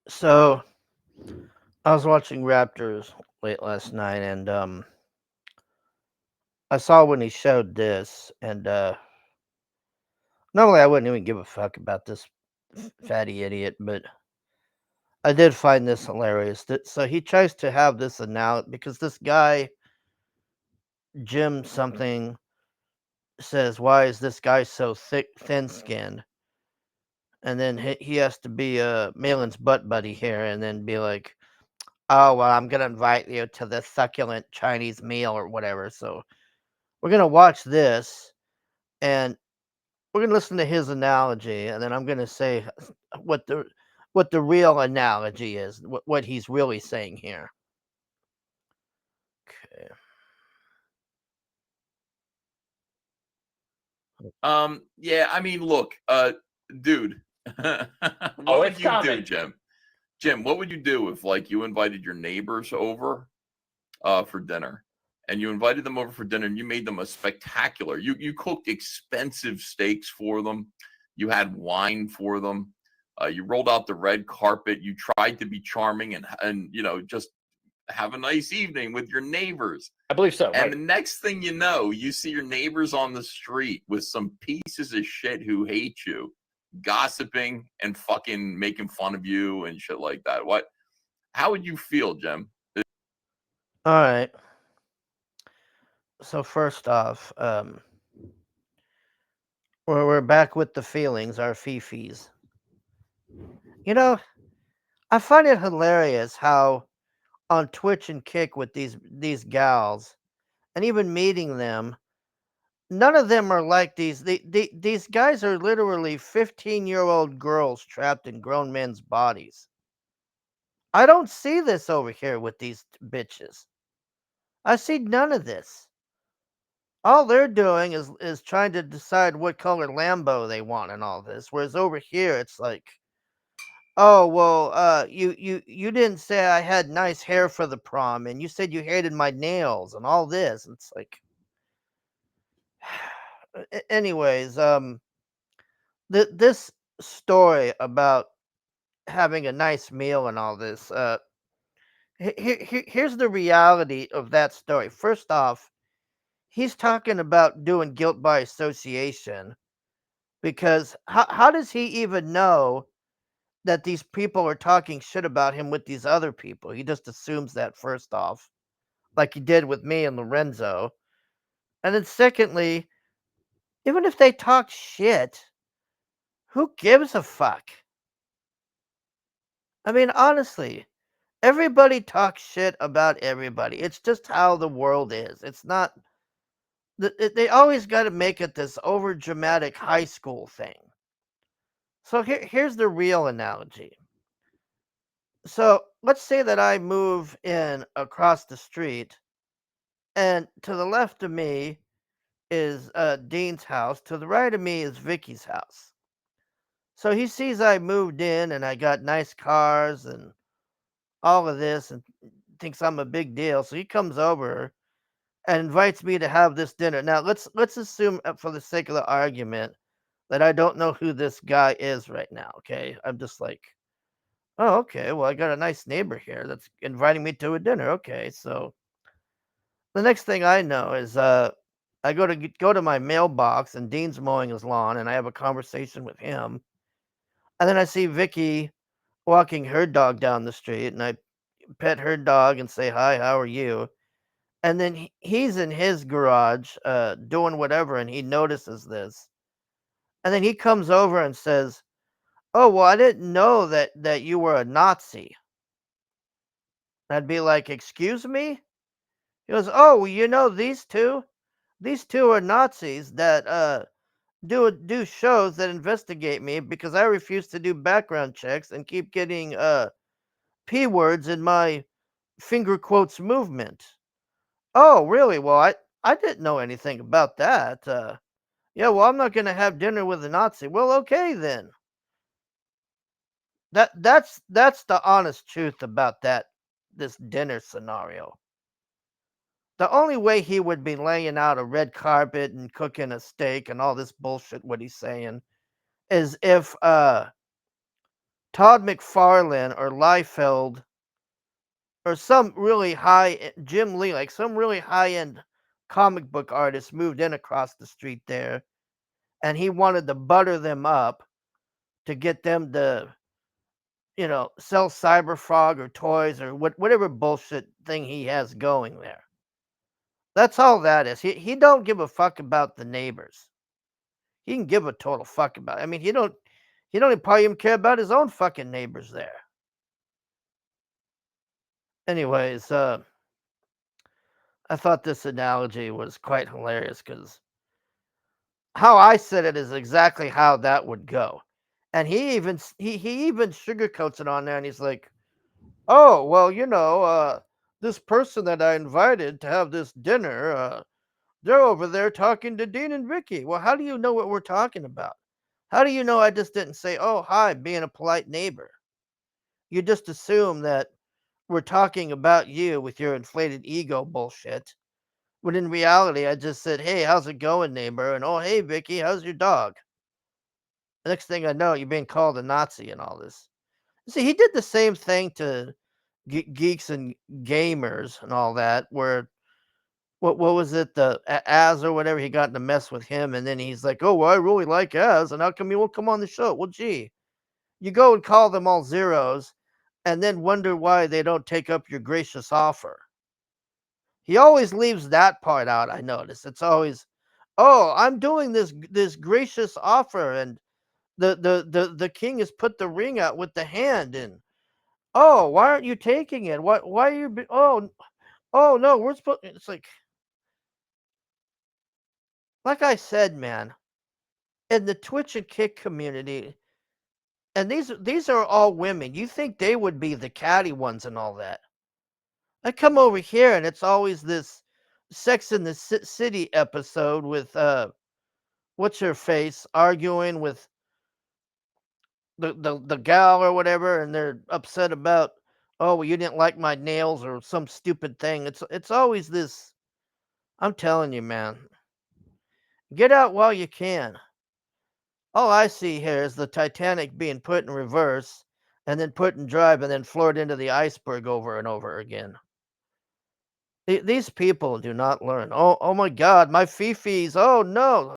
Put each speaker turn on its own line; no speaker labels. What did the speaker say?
So I was watching Raptors late last night, and I saw when he showed this, and normally I wouldn't even give a fuck about this fatty idiot, but I did find this hilarious. So he tries to have this analogy because this guy Jim something says, "Why is this guy so thin skinned?" And then he has to be Malin's butt buddy here, and then be like, "Oh well, I'm gonna invite you to this succulent Chinese meal or whatever." So we're gonna watch this, and we're gonna listen to his analogy, and then I'm gonna say what the what the real analogy is, what he's really saying here. Okay.
Yeah, I mean, look, dude, what
Oh,
would
it's
you do,
coming.
Jim? Jim, what would you do if like you invited your neighbors over for dinner, and you invited them over for dinner, and you made them a spectacular. You cooked expensive steaks for them. You had wine for them. You rolled out the red carpet. You tried to be charming and just have a nice evening with your neighbors.
I believe so.
And the
Right.
next thing you know, you see your neighbors on the street with some pieces of shit who hate you, gossiping and fucking making fun of you and shit like that. What? How would you feel, Jim?
All right. So first off, we're back with the feelings, our fifis. You know, I find it hilarious how on Twitch and Kick with these gals, and even meeting them, none of them are like these guys are literally 15-year-old girls trapped in grown men's bodies. I don't see this over here with these bitches. I see none of this. All they're doing is trying to decide what color Lambo they want and all this. Whereas over here it's like, oh well, you didn't say I had nice hair for the prom, and you said you hated my nails and all this. It's like, anyways, this story about having a nice meal and all this. Here's the reality of that story. First off, he's talking about doing guilt by association because how does he even know that these people are talking shit about him with these other people? He just assumes that first off, like he did with me and Lorenzo. And then secondly, even if they talk shit, who gives a fuck? I mean, honestly, everybody talks shit about everybody. It's just how the world is. It's not. They always got to make it this over dramatic high school thing. So here's the real analogy. So let's say that I move in across the street, and to the left of me is Dean's house. To the right of me is Vicky's house. So he sees I moved in and I got nice cars and all of this, and thinks I'm a big deal. So he comes over and invites me to have this dinner. Now let's assume, for the sake of the argument, that I don't know who this guy is right now. Okay, I'm just like, oh, okay. Well, I got a nice neighbor here that's inviting me to a dinner. Okay, so the next thing I know is I go to my mailbox and Dean's mowing his lawn, and I have a conversation with him, and then I see Vicky walking her dog down the street, and I pet her dog and say hi, how are you? And then he's in his garage doing whatever, and he notices this, and then he comes over and says, "Oh well, I didn't know that you were a Nazi." I'd be like, "Excuse me?" He goes, "Oh, well, these two are Nazis that do shows that investigate me because I refuse to do background checks and keep getting p words in my finger quotes movement." Oh, really? Well, I didn't know anything about that. Yeah, well, I'm not gonna have dinner with a Nazi. Well, okay then. That's the honest truth about this dinner scenario. The only way he would be laying out a red carpet and cooking a steak and all this bullshit what he's saying is if Todd McFarlane or Liefeld or some really Jim Lee, like some really high-end comic book artist moved in across the street there, and he wanted to butter them up to get them to, sell Cyberfrog or toys or whatever bullshit thing he has going there. That's all that is. He don't give a fuck about the neighbors. He can give a total fuck about it. I mean, he don't probably even care about his own fucking neighbors there. Anyways, I thought this analogy was quite hilarious because how I said it is exactly how that would go. And he even sugarcoats it on there, and he's like, "Oh, well, this person that I invited to have this dinner, they're over there talking to Dean and Vicky." Well, how do you know what we're talking about? How do you know I just didn't say, "Oh, hi," being a polite neighbor? You just assume that we're talking about you with your inflated ego bullshit. When in reality, I just said, "Hey, how's it going, neighbor?" And, "Oh, hey, Vicky, how's your dog?" The next thing I know, you're being called a Nazi and all this. See, he did the same thing to geeks and gamers and all that, where what was it, the Az or whatever, he got in a mess with him, and then he's like, "Oh, well, I really like Az, and how come you won't come on the show?" Well, gee, you go and call them all zeros, and then wonder why they don't take up your gracious offer. He always leaves that part out, I notice. It's always, "Oh, I'm doing this gracious offer, and the king has put the ring out with the hand, and oh, why aren't you taking it? What why are you oh no, we're supposed." It's like I said, man, in the Twitch and Kick community, and these are all women. You think they would be the catty ones and all that. I come over here and it's always this Sex in the City episode with what's her face arguing with the gal or whatever, and they're upset about, "Oh, well, you didn't like my nails," or some stupid thing. It's always this. I'm telling you, man, get out while you can. All I see here is the Titanic being put in reverse and then put in drive and then floored into the iceberg over and over again. These people do not learn. Oh my God, my fifis. Oh no.